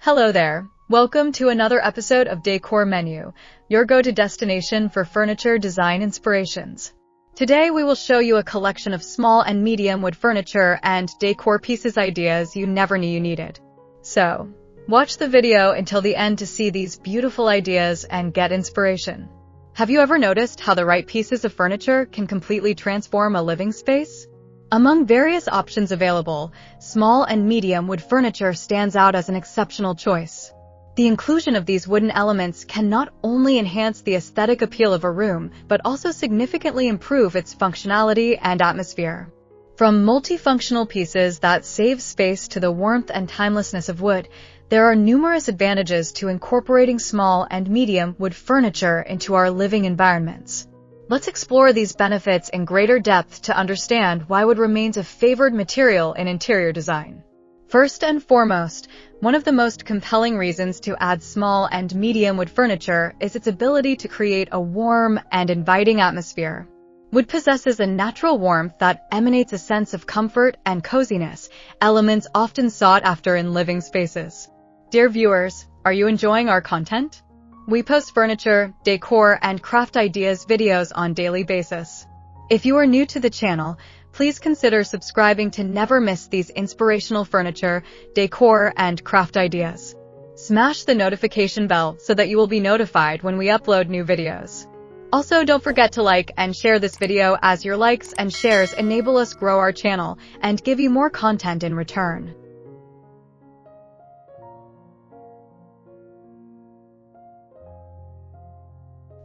Hello there. Welcome to another episode of Decor Menu, your go-to destination for furniture design inspirations. Today we will show you a collection of small and medium wood furniture and decor pieces ideas you never knew you needed. So, watch the video until the end to see these beautiful ideas and get inspiration. Have you ever noticed how the right pieces of furniture can completely transform a living space? Among various options available, small and medium wood furniture stands out as an exceptional choice. The inclusion of these wooden elements can not only enhance the aesthetic appeal of a room, but also significantly improve its functionality and atmosphere. From multifunctional pieces that save space to the warmth and timelessness of wood, there are numerous advantages to incorporating small and medium wood furniture into our living environments. Let's explore these benefits in greater depth to understand why wood remains a favored material in interior design. First and foremost, one of the most compelling reasons to add small and medium wood furniture is its ability to create a warm and inviting atmosphere. Wood possesses a natural warmth that emanates a sense of comfort and coziness, elements often sought after in living spaces. Dear viewers, are you enjoying our content? We post furniture, decor, and craft ideas videos on a daily basis. If you are new to the channel, please consider subscribing to never miss these inspirational furniture, decor, and craft ideas. Smash the notification bell so that you will be notified when we upload new videos. Also, don't forget to like and share this video, as your likes and shares enable us grow our channel and give you more content in return.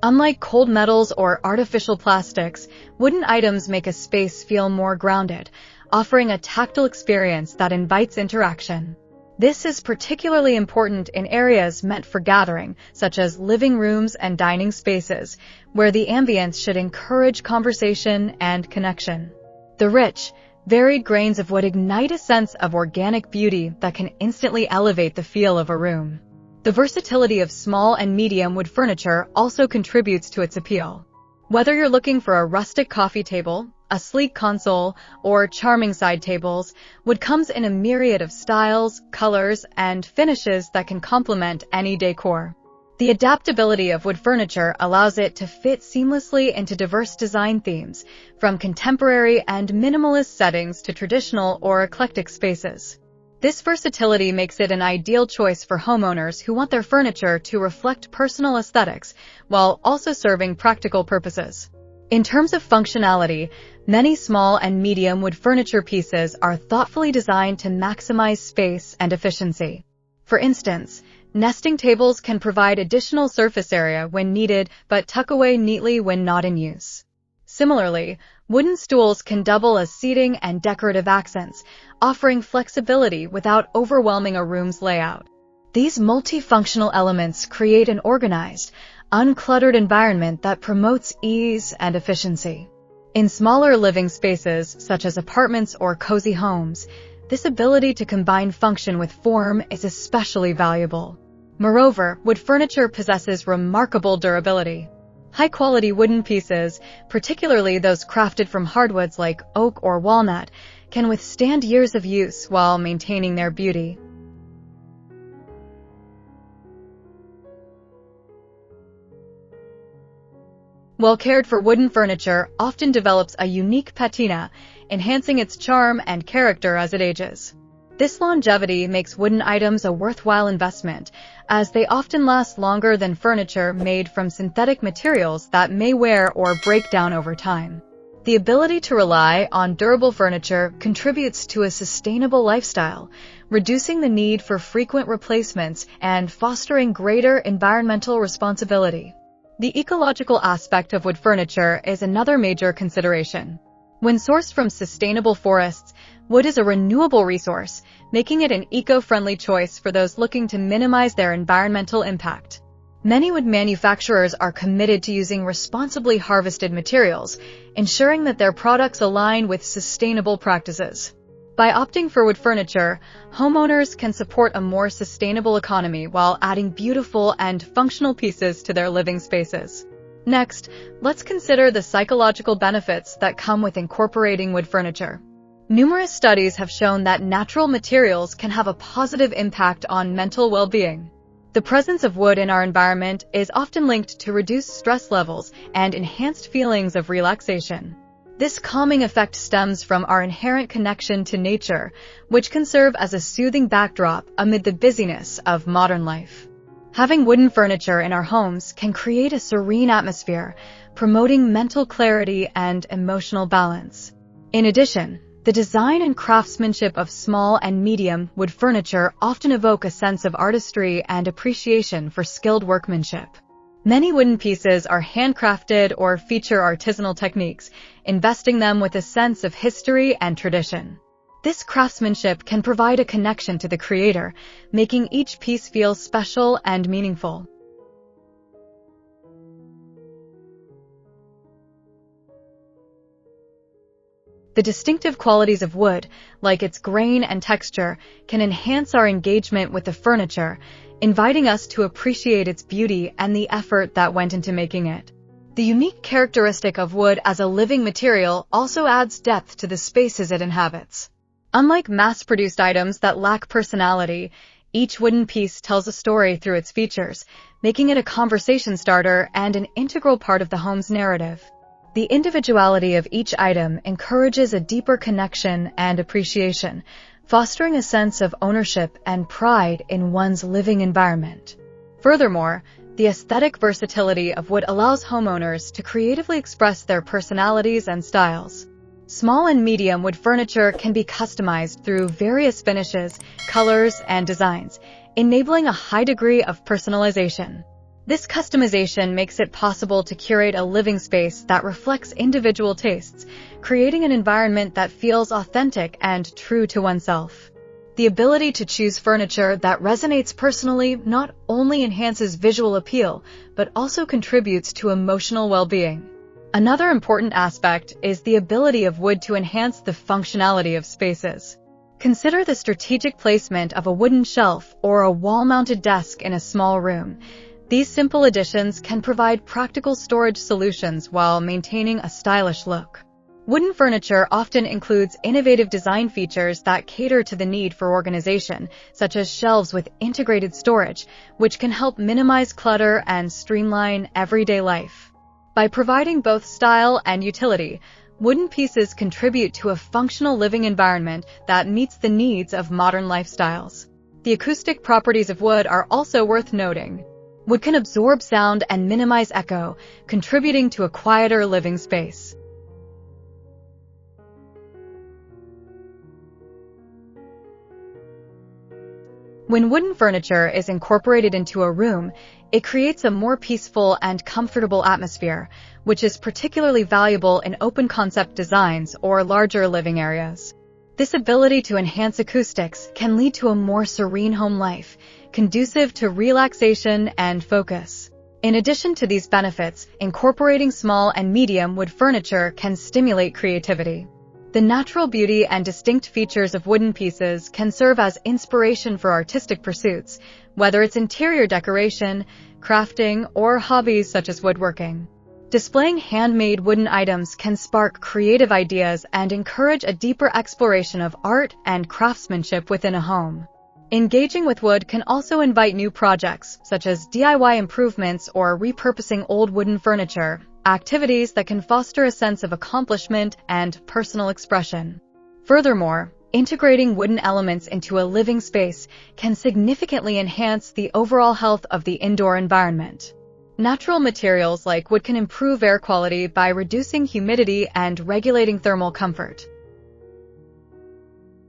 Unlike cold metals or artificial plastics, wooden items make a space feel more grounded, offering a tactile experience that invites interaction. This is particularly important in areas meant for gathering, such as living rooms and dining spaces, where the ambience should encourage conversation and connection. The rich, varied grains of wood ignite a sense of organic beauty that can instantly elevate the feel of a room. The versatility of small and medium wood furniture also contributes to its appeal. Whether you're looking for a rustic coffee table, a sleek console, or charming side tables, wood comes in a myriad of styles, colors, and finishes that can complement any decor. The adaptability of wood furniture allows it to fit seamlessly into diverse design themes, from contemporary and minimalist settings to traditional or eclectic spaces. This versatility makes it an ideal choice for homeowners who want their furniture to reflect personal aesthetics while also serving practical purposes. In terms of functionality, many small and medium wood furniture pieces are thoughtfully designed to maximize space and efficiency. For instance, nesting tables can provide additional surface area when needed but tuck away neatly when not in use. Similarly, wooden stools can double as seating and decorative accents, offering flexibility without overwhelming a room's layout. These multifunctional elements create an organized, uncluttered environment that promotes ease and efficiency. In smaller living spaces, such as apartments or cozy homes, this ability to combine function with form is especially valuable. Moreover, wood furniture possesses remarkable durability. High-quality wooden pieces, particularly those crafted from hardwoods like oak or walnut, can withstand years of use while maintaining their beauty. Well-cared-for wooden furniture often develops a unique patina, enhancing its charm and character as it ages. This longevity makes wooden items a worthwhile investment, as they often last longer than furniture made from synthetic materials that may wear or break down over time. The ability to rely on durable furniture contributes to a sustainable lifestyle, reducing the need for frequent replacements and fostering greater environmental responsibility. The ecological aspect of wood furniture is another major consideration. When sourced from sustainable forests, wood is a renewable resource, making it an eco-friendly choice for those looking to minimize their environmental impact. Many wood manufacturers are committed to using responsibly harvested materials, ensuring that their products align with sustainable practices. By opting for wood furniture, homeowners can support a more sustainable economy while adding beautiful and functional pieces to their living spaces. Next, let's consider the psychological benefits that come with incorporating wood furniture. Numerous studies have shown that natural materials can have a positive impact on mental well-being. The presence of wood in our environment is often linked to reduced stress levels and enhanced feelings of relaxation. This calming effect stems from our inherent connection to nature, which can serve as a soothing backdrop amid the busyness of modern life. Having wooden furniture in our homes can create a serene atmosphere, promoting mental clarity and emotional balance. In addition, the design and craftsmanship of small and medium wood furniture often evoke a sense of artistry and appreciation for skilled workmanship. Many wooden pieces are handcrafted or feature artisanal techniques, investing them with a sense of history and tradition. This craftsmanship can provide a connection to the creator, making each piece feel special and meaningful. The distinctive qualities of wood, like its grain and texture, can enhance our engagement with the furniture, inviting us to appreciate its beauty and the effort that went into making it. The unique characteristic of wood as a living material also adds depth to the spaces it inhabits. Unlike mass-produced items that lack personality, each wooden piece tells a story through its features, making it a conversation starter and an integral part of the home's narrative. The individuality of each item encourages a deeper connection and appreciation, fostering a sense of ownership and pride in one's living environment. Furthermore, the aesthetic versatility of wood allows homeowners to creatively express their personalities and styles. Small and medium wood furniture can be customized through various finishes, colors, and designs, enabling a high degree of personalization. This customization makes it possible to curate a living space that reflects individual tastes, creating an environment that feels authentic and true to oneself. The ability to choose furniture that resonates personally not only enhances visual appeal, but also contributes to emotional well-being. Another important aspect is the ability of wood to enhance the functionality of spaces. Consider the strategic placement of a wooden shelf or a wall-mounted desk in a small room. These simple additions can provide practical storage solutions while maintaining a stylish look. Wooden furniture often includes innovative design features that cater to the need for organization, such as shelves with integrated storage, which can help minimize clutter and streamline everyday life. By providing both style and utility, wooden pieces contribute to a functional living environment that meets the needs of modern lifestyles. The acoustic properties of wood are also worth noting. Wood can absorb sound and minimize echo, contributing to a quieter living space. When wooden furniture is incorporated into a room, it creates a more peaceful and comfortable atmosphere, which is particularly valuable in open-concept designs or larger living areas. This ability to enhance acoustics can lead to a more serene home life, conducive to relaxation and focus. In addition to these benefits, incorporating small and medium wood furniture can stimulate creativity. The natural beauty and distinct features of wooden pieces can serve as inspiration for artistic pursuits, whether it's interior decoration, crafting, or hobbies such as woodworking. Displaying handmade wooden items can spark creative ideas and encourage a deeper exploration of art and craftsmanship within a home. Engaging with wood can also invite new projects, such as DIY improvements or repurposing old wooden furniture, activities that can foster a sense of accomplishment and personal expression. Furthermore, integrating wooden elements into a living space can significantly enhance the overall health of the indoor environment. Natural materials like wood can improve air quality by reducing humidity and regulating thermal comfort.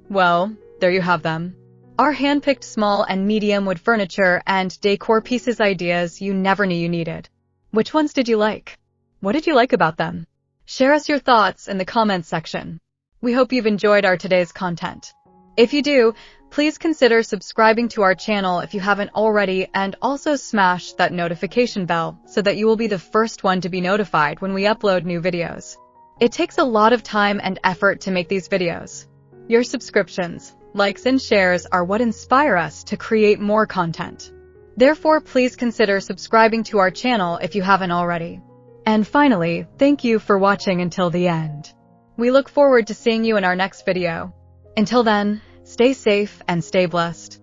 Well, there you have them. Our hand-picked small and medium wood furniture and decor pieces ideas you never knew you needed. Which ones did you like? What did you like about them? Share us your thoughts in the comments section. We hope you've enjoyed our today's content. If you do, please consider subscribing to our channel if you haven't already, and also smash that notification bell so that you will be the first one to be notified when we upload new videos. It takes a lot of time and effort to make these videos. Your subscriptions, likes, and shares are what inspire us to create more content. Therefore, please consider subscribing to our channel if you haven't already. And finally, thank you for watching until the end. We look forward to seeing you in our next video. Until then, stay safe and stay blessed.